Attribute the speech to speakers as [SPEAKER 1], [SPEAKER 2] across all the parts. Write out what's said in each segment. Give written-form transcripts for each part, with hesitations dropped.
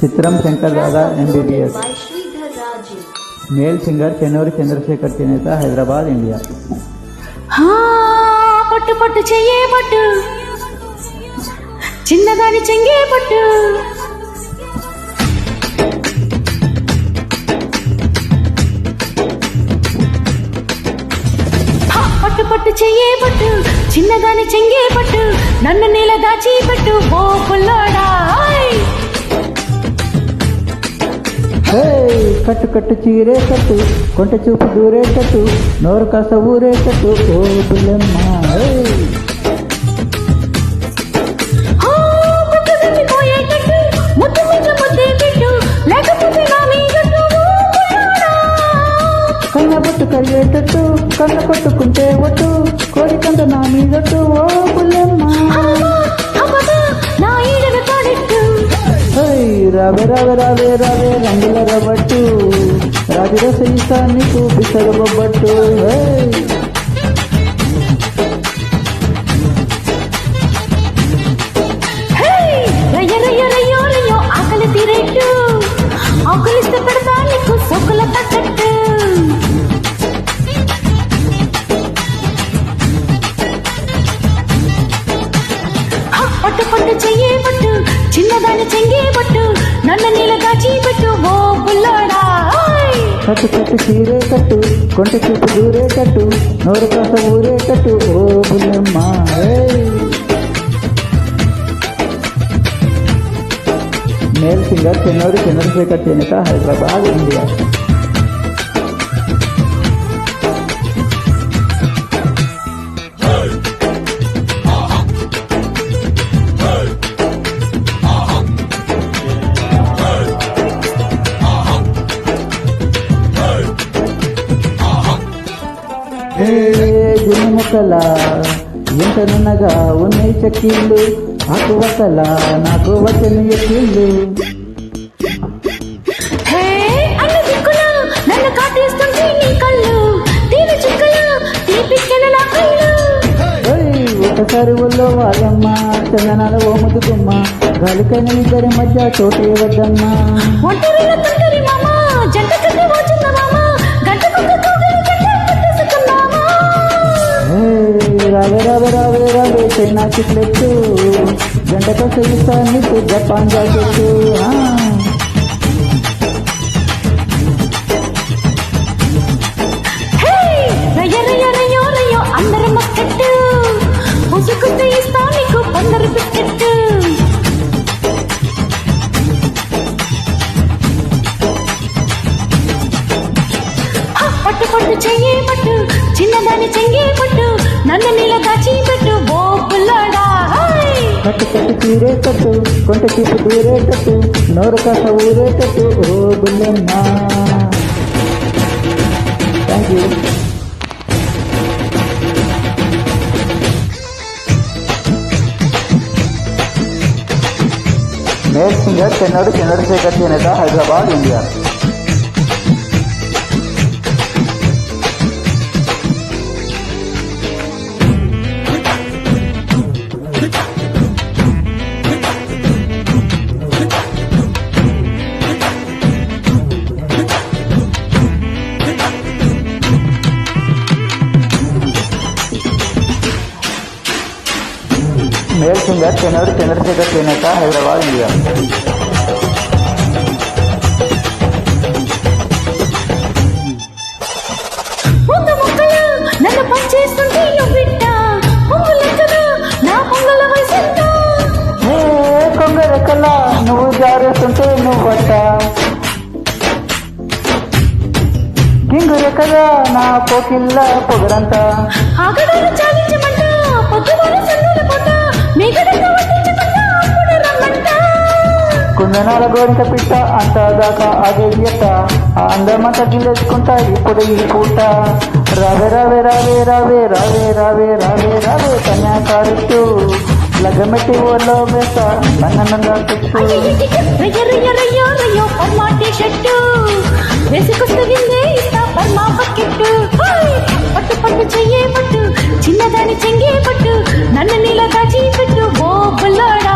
[SPEAKER 1] చిత్రం Shankar Dada MBBS. Male singer Chennuri Chandrasekhar చేనేత, Hyderabad, India.
[SPEAKER 2] పట్టు పట్టు చెయ్యే పట్టు, చిన్నదాని చెంగే పట్టు. పట్టు పట్టు చెయ్యే పట్టు, చిన్నదాని చెంగే పట్టు, నన్ను నీల దాచి పెట్టు ఓ పుల్లోడా.
[SPEAKER 1] కట్టు కట్టు చీరే కట్టు, కొంట చూపు దూరే కట్టు, నోరు కాస్త ఊరే కట్టు ఓ బుల్లెమ్మ. కన్న బొట్టు కరిగేటట్టు, కన్న కొట్టుకుంటే ఒట్టు, కోరికంత నా మీదట్టు ఓ బుల్లెమ్మ. రావే రావే రావే రావే రంగుల రవ్వట్టు, రాజరస ఈసాన్ని చూపిస్తారు బొబ్బట్టు.
[SPEAKER 2] ఆకలి తీరేట్టు, ఆకలిస్తే పెడతా నీకు సొక్కుల తగ్గట్టు. పట్టు పట్టు చెయ్యే పట్టు, చిన్నదాని చెంగే పట్టు, నన్ను నీళ్ళ దాచి పెట్టు ఓ పుల్లోడా.
[SPEAKER 1] కట్టు కట్టు చీరే కట్టు, కొంట చూపు దూరే కట్టు, నోరు కాస్త ఊరే కట్టు ఓ బుల్లెమ్మ. మేల్ సింగర్ చెన్నూరి చంద్రశేఖర్ చేనేత, హైదరాబాద్, ఇండియా. జున్నుముక్కల ఎంత నున్నగా ఉన్నాయి చెక్కీళ్ళు, ఆకు వక్కల నాకు వచ్చని ఎక్కిళ్ళు.
[SPEAKER 2] నన్ను కాటేస్తుంది నీ కళ్ళు, తీరు చుక్కలు తీపిచ్చిన నా కళ్ళు.
[SPEAKER 1] ఒకసారి ఒళ్ళో వాళ్ళమ్మ, చందనాల ఓ ముదుగుమ్మ, గాలికైన ఇద్దరి మధ్య చోటు వద్దమ్మా. రావే రావే రావే రావే చైనా చిట్లెట్టు, గంటకు సైతా నీకు జపాన్ జాకెట్టు.
[SPEAKER 2] అందరూ మక్కట్టు, ముసుగుతే ఇస్తా నీకు కొందరు బిస్కెట్టు. పట్టు పట్టు చెయ్యే పట్టు, చిన్నదాని చెంగే పట్టు, నన్ను నీళ్ళ దాచి పెట్టు ఓ పుల్లోడా.
[SPEAKER 1] కట్టు కట్టు చీరే కట్టు, కొంట చూపు దూరే కట్టు, నోరు కాస్త ఊరే కట్టు ఓ బుల్లెమ్మ. Thank you. Male singer Chennuri Chandrasekhar చేనేత, Hyderabad, India. Male singer Chennuri Chandrasekhar చేనేత, హైదరాబాద్, ఇండియా.
[SPEAKER 2] నన్ను పనిచేస్తుంటే బిడ్డ నా పొంగల వయసు.
[SPEAKER 1] కొంగరెక్కల నువ్వు జారేస్తుంటే నువ్వట, గింగురెక్కగా నా పోకిల్ల పొగరంతా.
[SPEAKER 2] ఆగడాలు చాలించమంట, పొద్దువారు సందుల పోట,
[SPEAKER 1] కుందనాల గోరిక పిట్ట అంత దాకా ఆగేయట, ఆ అందమంతా గిల్లేసుకుంటా ఇప్పుడు ఈ పూట. రావే రావే రావే రావే రావే రావే రావే రావే కన్యాకారుట్టు, లగ్గమెట్టి ఓలో వేస్త నన్నంగా పెట్టు.
[SPEAKER 2] పట్టు పట్టు చెయ్యే పట్టు, చిన్నదాని చెంగే పట్టు, నన్ను నీళ్ళ దాచి పెట్టు ఓ బుల్లోడా.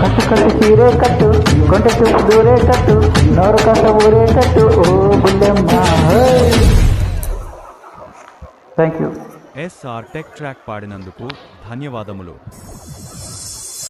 [SPEAKER 1] కట్టు కట్టు చీరే కట్టు, కొంట చూపు దూరేటట్టు నోరు కాస్త ఊరేటట్టు ఓ బుల్లెమ్మ thank you.
[SPEAKER 3] SR tech track పాడినందుకు ధన్యవాదములు.